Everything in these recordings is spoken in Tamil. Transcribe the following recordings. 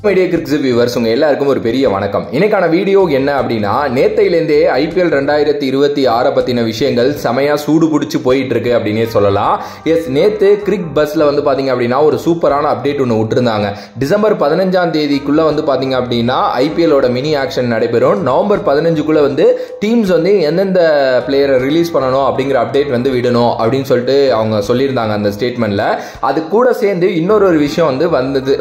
மீடியா கிரிக்ஸ் வியூவர்ஸ் உங்க எல்லாருக்கும் ஒரு பெரிய வணக்கம். இன்னைக்கான வீடியோ என்ன அப்படின்னா, நேத்தையிலேருந்தே IPL 2026 பத்தின விஷயங்கள் செமையா சூடு பிடிச்சி போயிட்டு இருக்கு அப்படின்னே சொல்லலாம். எஸ், நேத்து கிரிக் பஸ்ல வந்து பாத்தீங்க அப்படின்னா ஒரு சூப்பரான அப்டேட் ஒன்று விட்டுருந்தாங்க. டிசம்பர் 15ஆம் தேதிக்குள்ள வந்து பாத்தீங்க அப்படின்னா IPL-ஓட மினி ஆக்ஷன் நடைபெறும். நவம்பர் 15க்குள்ள வந்து டீம்ஸ் வந்து எந்தெந்த பிளேயரை ரிலீஸ் பண்ணணும் அப்படிங்கிற அப்டேட் வந்து விடணும் அப்படின்னு சொல்லிட்டு அவங்க சொல்லியிருந்தாங்க அந்த ஸ்டேட்மெண்ட்ல. அது கூட சேர்ந்து இன்னொரு விஷயம் வந்து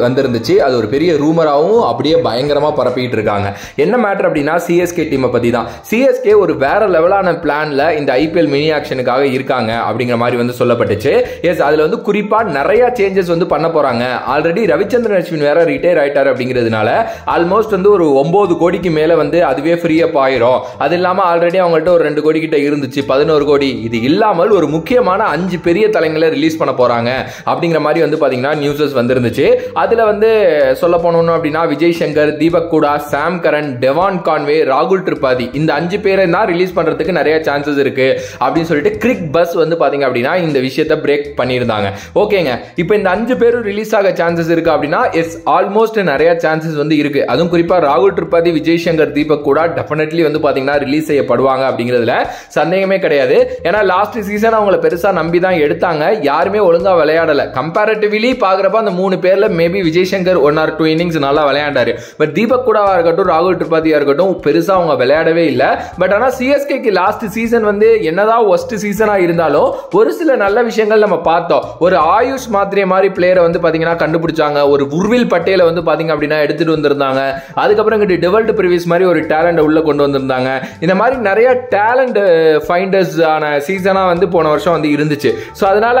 வந்திருந்துச்சு. அது ஒரு பெரிய ரூமராவும் அப்படியே பயங்கரமா பரப்பிட்டு இருக்காங்க. என்ன மேட்டர் அப்படின்னா, சிஎஸ்கே டீமை பத்தி தான். சிஎஸ்கே ஒரு வேற லெவலான பிளான்ல இந்த IPL மினி ஆக்ஷனுக்காக இருக்காங்க அப்படிங்கிற மாதிரி வந்து சொல்லப்பட்டுச்சு. எஸ், அதுல வந்து குறிப்பா நிறைய சேஞ்சஸ் வந்து பண்ண போறாங்க. ஆல்ரெடி ரவிச்சந்திரன் அஸ்வின் வேற ரிட்டையர் ஆயிட்டாரு அப்படிங்கிறதுனால ஆல்மோஸ்ட் வந்து ஒரு 9 கோடிக்கு மேல வந்து அதுவே ஃப்ரீ அப் ஆயிரும். அது இல்லாம ஆல்ரெடி அவங்கள்ட்ட ஒரு 2 கோடி கிட்ட இருந்துச்சு, 11 கோடி. இது இல்லாமல் ஒரு முக்கியமான 5 பெரிய தலைங்களை ரிலீஸ் பண்ண போறாங்க அப்படிங்கிற மாதிரி வந்து பாத்தீங்கன்னா நியூஸஸ் வந்திருந்துச்சு. அதுல வந்து சொல்ல போனோம் அப்படின்னா விஜய் சங்கர், தீபக் கூடா, சாம் கரன், டெவான் கான்வே, ராகுல் திரிபாதி, இந்த 5 பேரை தான் ரிலீஸ் பண்றதுக்கு நிறைய சான்சஸ் இருக்கு அப்படின்னு சொல்லிட்டு கிரிக் பஸ் வந்து பாத்தீங்க அப்படின்னா இந்த விஷயத்தை பிரேக் பண்ணியிருந்தாங்க. ஓகேங்க, இப்போ இந்த 5 பேரும் ரிலீஸ் ஆக சான்சஸ் இருக்கு அப்படின்னா எஸ், ஆல்மோஸ்ட் நிறைய சான்சஸ் வந்து இருக்கு. அதுவும் குறிப்பா ராகுல் திரிபாதி, விஜய் சங்கர், தீபக் கூடா டெஃபினெட்லி வந்து பாத்தீங்கன்னா ரிலீஸ் செய்யப்படுவாங்க அப்படிங்கிறதுல சந்தேகமே கிடையாது. ஏன்னா லாஸ்ட் சீசன் அவங்கள பெருசா நம்பி தான் எடுத்தாங்க. யாருமே ஒழுங்கா விளையாடல. கம்பேரிட்டிவ்லி பாக்குறப்ப அந்த 3 பேர்ல maybe Vijay Shankar 1 or 2 innings நல்லா விளையாண்டாரு. பட் தீபக் கூடாவா இருக்கட்டும், ராகுல் திரிபாதியா இருக்கட்டும், பெருசா அவங்க விளையாடவே இல்லை. பட் ஆனா சிஎஸ்கேக்கு லாஸ்ட் சீசன் வந்து என்னதான் ஒஸ்ட் சீசனா இருந்தாலும் ஒரு சில நல்ல விஷயங்கள் நம்ம பார்த்தோம். ஒரு ஆயுஷ் மாத்திரை மாதிரி பிளேயரை வந்து பாத்தீங்கன்னா கண்டுபிடிச்சாங்க. ஒரு உர்வில் பட்டேலை வந்து பாத்தீங்க அப்படின்னா எடுத்துட்டு வந்திருந்தாங்க. அதுக்கப்புறம் இங்கிட்டு டெவல்ட் பிரிவிஸ் மாதிரி ஒரு டேலண்ட் உள்ள கொண்டு வந்திருந்தாங்க. இந்த மாதிரி நிறைய டேலண்ட் ஃபைண்டர்ஸ் ஆன சீசனா வந்து போன வருஷம் வந்து இருந்துச்சு. ஸோ அதனால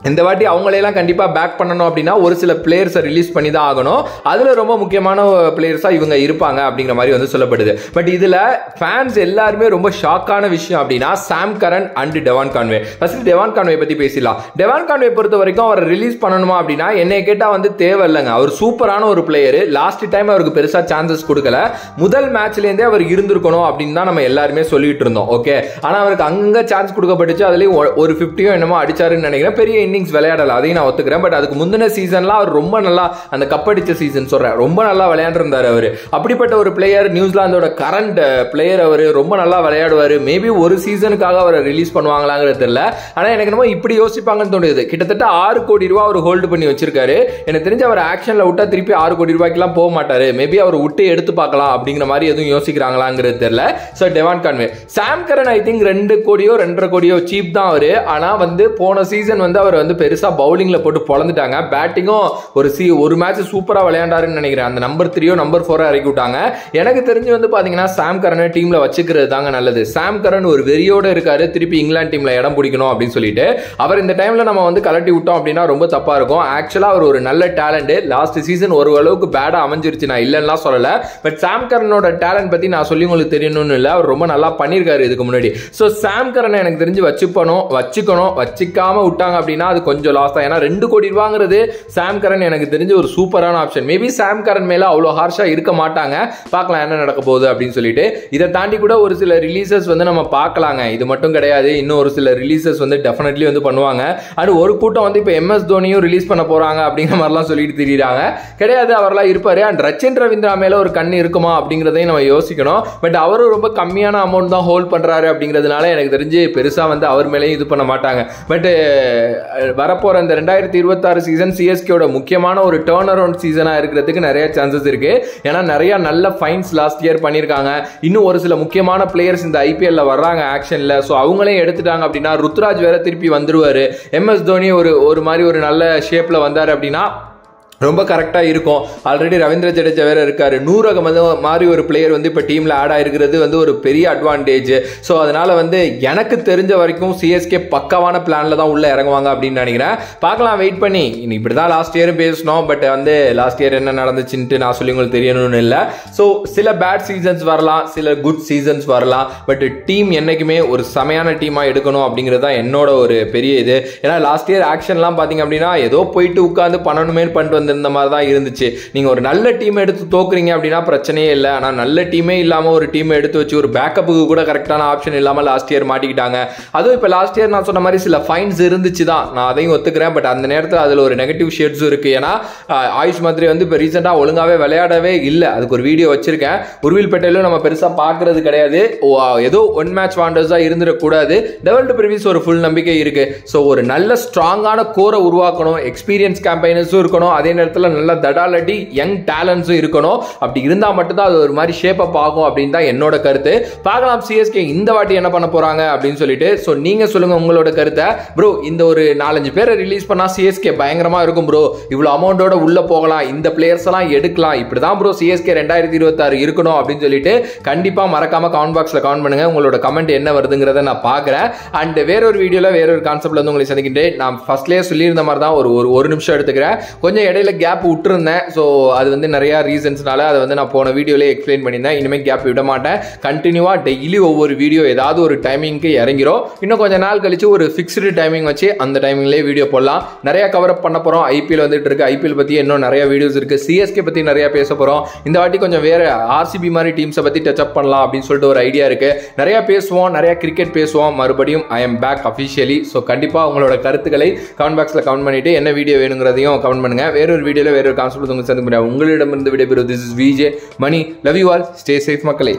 இந்த வாட்டி அவங்களையெல்லாம் கண்டிப்பா பேக் பண்ணணும் அப்படின்னா ஒரு சில பிளேயர்ஸை ரிலீஸ் பண்ணி தான் ஆகணும். அதுல ரொம்ப முக்கியமான பிளேயர்ஸா இவங்க இருப்பாங்க அப்படிங்கிற மாதிரி வந்து சொல்லப்படுது. பட் இதுல ஃபேன்ஸ் எல்லாருமே ரொம்ப ஷாக்கான விஷயம் அப்படின்னா Sam Curran and Devon Conway. First Devon Conway பத்தி பேசலாம். டெவான் கான்வே பொறுத்த வரைக்கும் அவரை ரிலீஸ் பண்ணணுமா அப்படின்னா என்னை கேட்டா வந்து தேவை இல்லைங்க. அவர் சூப்பரான ஒரு பிளேயர். லாஸ்ட் டைம் அவருக்கு பெருசா சான்சஸ் கொடுக்கல. முதல் மேட்ச்ல இருந்தே அவர் இருந்திருக்கணும் அப்படின்னு தான் நம்ம எல்லாருமே சொல்லிட்டு இருந்தோம். ஓகே, ஆனா அவருக்கு அங்க சான்ஸ் கொடுக்கப்பட்டுச்சு. அதுலயும் ஒரு 50 என்னமோ அடிச்சாருன்னு நினைக்கிறேன். பெரிய இன்னிங்ஸ் விளையாடல, அதையும் நான் ஒத்துக்கிறேன். பட் அதுக்கு முந்தின சீசன்லாம் அவர் ரொம்ப நல்லா, அந்த கப்படிச்ச சீசன் சொல்றேன், ரொம்ப நல்லா விளையாண்டிருந்தாரு அவரு. அப்படிப்பட்ட ஒரு பிளேயர், நியூசிலாந்தோட கரண்ட் பிளேயர், அவரு ரொம்ப நல்லா விளையாடுவாரு. மேபி ஒரு சீசனுக்காக அவரை ரிலீஸ் பண்ணுவாங்களாங்கிறது தெரியல. ஆனா எனக்கு என்னமோ இப்படி யோசிப்பாங்கன்னு தோணுது. கிட்டத்தட்ட 6 கோடி ரூபாய் அவர் ஹோல்டு பண்ணி வச்சிருக்காரு. எனக்கு தெரிஞ்ச அவர் ஆக்ஷன்ல விட்டா திருப்பி 6 கோடி ரூபாய்க்குலாம் போக மாட்டாரு. மேபி அவர் விட்டு எடுத்து பார்க்கலாம் அப்படிங்கிற மாதிரி எதுவும் யோசிக்கிறாங்களாங்கிறது தெரியல. So Devon Conway. Sam Curran I think 2 கோடியோ 2.5 கோடியோ சீப் தான் அவரு. ஆனா வந்து போன சீசன் வந்து அவர் வந்து பெருசா பவுலிங்ல போட்டு பொளந்துட்டாங்க. பேட்டிங்கும் ஒரு மேட்ச் சூப்பரா விளையாண்டாருன்னு நினைக்கிறேன். அந்த நம்பர் 3 நம்பர் 4 இறக்கி விட்டாங்க. எனக்கு தெரிஞ்சு வந்து பாத்தீங்கன்னா சாம் கரனை டீம்ல வச்சுக்கிறது தாங்க நல்லது. சாம் கரன் ஒரு வெறியோட இருக்காரு, திருப்பி இங்கிலாந்து டீம்ல இடம் பிடிக்கணும் அப்படின்னு சொல்லிட்டு. அவர் இந்த டைம்ல நம்ம வந்து கலட்டி விட்டோம் அப்படின்னா ரொம்ப தப்பா இருக்கும். ஆக்சுவலா அவர் ஒரு நல்ல டேலண்ட். லாஸ்ட் சீசன் ஒரு அளவுக்கு பேடா அமைஞ்சிருச்சு, நான் இல்லைன்னா சொல்லல. பட் சாம் கரனோட டேலண்ட் பத்தி நான் சொல்லி உங்களுக்கு தெரியணும்னு இல்லை. அவர் ரொம்ப நல்லா பண்ணிருக்காரு இதுக்கு முன்னாடி. சோ சாம் கரனை எனக்கு தெரிஞ்சு வச்சுக்கணும். வச்சுக்காம விட்டாங்க அப்படின்னா அது கொஞ்சம் லாஸ் தான். ஏன்னா 2 கோடி ரூபாங்கிறது சாம் கரன் எனக்கு தெரிஞ்ச ஒரு சூப்பரான ஆப்ஷன். மேபி சாம் கரன் மேல அவ்வளவு ஹார்ஷா இருக்க மாட்டாங்க. பார்க்கலாம் என்ன நடக்க போகுது அப்படின்னு சொல்லிட்டு. இதை தாண்டி கூட ஒரு சில ரிலீசஸ் வந்து நம்ம பார்க்கலாங்க. இது மட்டும் கிடையாது, இன்னும் ஒரு சில ரிலீசஸ் வந்து டெஃபினெட்லி வந்து பண்ணுவாங்க. அது ஒரு கூட்டம் வந்து இப்போ MS தோனியும் ரிலீஸ் பண்ண போறாங்க அப்படிங்கிற மாதிரிலாம் சொல்லிட்டு திரியிறாங்க. கிடையாது, அவரெல்லாம் இருப்பாரு. அண்ட் ரச்சின் ரவீந்திரா மேல ஒரு கண்ணு இருக்குமா அப்படிங்கிறதையும் நம்ம யோசிக்கணும். பட் அவரும் ரொம்ப கம்மியான அமௌண்ட் தான் ஹோல்ட் பண்றாரு அப்படிங்கிறதுனால எனக்கு தெரிஞ்சு பெருசா வந்து அவர் மேலேயும் இது பண்ண மாட்டாங்க. பட் வரப்போற இந்த 2026 சீசன் சிஎஸ்கேயோட முக்கியமான ஒரு டர்ன் அரவுண்ட் சீசனா இருக்கிறதுக்கு நிறைய சான்சஸ் இருக்கு. ஏன்னா நிறைய நல்ல ஃபைன்ஸ் லாஸ்ட் இயர் பண்ணிருக்காங்க. இன்னும் ஒரு சில முக்கியமான பிளேயர்ஸ் இந்த IPL வர்றாங்க ஆக்ஷன்ல. சோ அவங்களையும் எடுத்துட்டாங்க அப்படின்னா ருத்ராஜ் வேற திருப்பி வந்துருவாரு. MS தோனி ஒரு மாதிரி ஒரு நல்ல ஷேப்ல வந்தாரு அப்படின்னா ரொம்ப கரெக்டா இருக்கும். ஆல்ரெடி ரவீந்திர ஜடேஜா வேற இருக்காரு. நூர் அகமது மாதிரி ஒரு பிளேயர் வந்து இப்ப டீம்ல ஆட் ஆயிருக்கிறது வந்து ஒரு பெரிய அட்வான்டேஜ். சோ அதனால வந்து எனக்கு தெரிஞ்ச வரைக்கும் சிஎஸ்கே பக்காவான பிளான்ல தான் உள்ள இறங்குவாங்க அப்படின்னு நினைக்கிறேன். பார்க்கலாம், வெயிட் பண்ணி. இப்படிதான் லாஸ்ட் இயர் பேசணும். பட் வந்து லாஸ்ட் இயர் என்ன நடந்துச்சுன்னு நான் சொல்லி உங்களுக்கு தெரியணும்னு இல்லை. ஸோ சில பேட் சீசன்ஸ் வரலாம், சில குட் சீசன்ஸ் வரலாம். பட் டீம் என்னைக்குமே ஒரு செமையான டீமா எடுக்கணும் அப்படிங்கிறது தான் என்னோட ஒரு பெரிய இது. ஏன்னா லாஸ்ட் இயர் ஆக்ஷன்லாம் பாத்தீங்க அப்படின்னா ஏதோ போயிட்டு உட்காந்து பண்ணணுமே பண்ணிட்டு வந்திருந்த மாதிரி தான் இருந்துச்சு. நீங்க ஒரு நல்ல டீம் எடுத்து தோக்குறீங்க அப்படின்னா பிரச்சனையே இல்லை. ஆனால் நல்ல டீமே இல்லாமல் ஒரு டீம் எடுத்து வச்சு ஒரு பேக்கப்புக்கு கூட கரெக்டான ஆப்ஷன் இல்லாமல் லாஸ்ட் இயர் மாட்டிக்கிட்டாங்க. அதுவும் இப்போ லாஸ்ட் இயர் நான் சொன்ன மாதிரி சில ஃபைன்ஸ் இருந்துச்சு தான், நான் அதையும் ஒத்துக்கிறேன். பட் அந்த நேரத்தில் அதில் ஒரு நெகட்டிவ் ஷேட்ஸும் இருக்கு. ஏன்னா ஆயுஷ் மத்ரி வந்து இப்போ ரீசெண்டாக ஒழுங்காகவே விளையாடவே இல்லை. அதுக்கு ஒரு வீடியோ வச்சிருக்கேன். உர்வில் பட்டேலும் நம்ம பெருசாக பார்க்கறது கிடையாது. ஏதோ ஒன் மேட்ச் வாண்டர்ஸாக இருந்துடக்கூடாது. டெவல்டு பிரிவிஸ் ஒரு ஃபுல் நம்பிக்கை இருக்கு. ஸோ ஒரு நல்ல ஸ்ட்ராங்கான கோரை உருவாக்கணும், எக்ஸ்பீரியன்ஸ் கேம்பைனர்ஸும் இருக்கணும், அதே நேரத்தில் நல்ல தடாலடி யங் டேலண்ட்ஸும் இருக்கணும். அப்படி இருந்தால் மட்டும்தான் அது ஒரு மாதிரி ஷேப் அப் ஆகும் அப்படின்னு தான் என்னோட கருத்து. பார்க்கலாம் சிஎஸ்கே இந்த வாட்டி என்ன பண்ண போறாங்க அப்படின்னு சொல்லிட்டு. ஸோ நீங்க சொல்லுங்க உங்களோட கருத்தை. ப்ரோ இந்த ஒரு 4-5 பேரை ரிலீஸ் பண்ணா சிஎஸ்கே பயங்கரமா இருக்கும் ப்ரோ, இவ்வளோ அமௌண்டோட உள்ள போகலாம், இந்த பிளேயர்ஸ் எல்லாம் எடுக்கலாம், இப்படிதான் ப்ரோ சிஎஸ்கே 2026 இருக்கணும் அப்படின்னு சொல்லிட்டு கண்டிப்பா மறக்காம கமெண்ட் பாக்ஸ்ல கமெண்ட் பண்ணுங்க. உங்களோட கமெண்ட் என்ன வருதுங்கிறத நான் பார்க்குறேன். அண்ட் வேறொரு வீடியோல வேறொரு கான்செப்ட்ல வந்து உங்களை சந்திக்கின்றேன். நான் ஃபர்ஸ்ட்லேயே சொல்லியிருந்த மாதிரி தான் ஒரு நிமிஷம் எடுத்துக்கிறேன். கொஞ்சம் இடையில கேப் விட்டுருந்தேன். ஸோ அது வந்து நிறைய ரீசன்ஸ்னால அதை வந்து நான் போன வீடியோலேயே எக்ஸ்பிளைன் பண்ணியிருந்தேன். இனிமேல் கேப் விட மாட்டேன். கண்டினியூவா டெய்லி ஒவ்வொரு வீடியோ ஏதாவது ஒரு டைமிங்க்கு இறங்கிறோம். இன்னும் கொஞ்சம் நாள் கழிச்சு ஒரு ஃபிக்ஸ்டு டைமிங் வச்சு அந்த டைமிங்லேயே வீடியோ போடலாம். நிறைய கவர் அப் பண்ண போகிறோம். ஐபிஎல் வந்துட்டு இருக்கு. ஐபிஎல் பற்றி இன்னும் நிறைய வீடியோஸ் இருக்கு. சிஎஸ்கே பற்றி நிறைய பேச போகிறோம். இந்த வாட்டி கொஞ்சம் வேற ஆர்சிபி மாதிரி டீம்ஸை பற்றி டச் அப் பண்ணலாம் அப்படின்னு சொல்லிட்டு ஒரு ஐடியா இருக்கு. நிறைய பேசுவோம், நிறைய கிரிக்கெட் பேசுவோம். மறுபடியும் I am back officially. So கண்டிப்பாக உங்களோட கருத்துக்களை கமெண்ட் பாக்ஸில் கமெண்ட் பண்ணிட்டு என்ன வீடியோ வேணுங்கிறதையும் கமெண்ட் பண்ணுங்க. வேறொரு வீடியோவில் வேறொரு கான்செப்ட் உங்களுக்கு சந்திக்க முடியாது. உங்களிடமிருந்து விடைபெறுவது this is VJ Mani. Love you all. Stay safe மக்களே.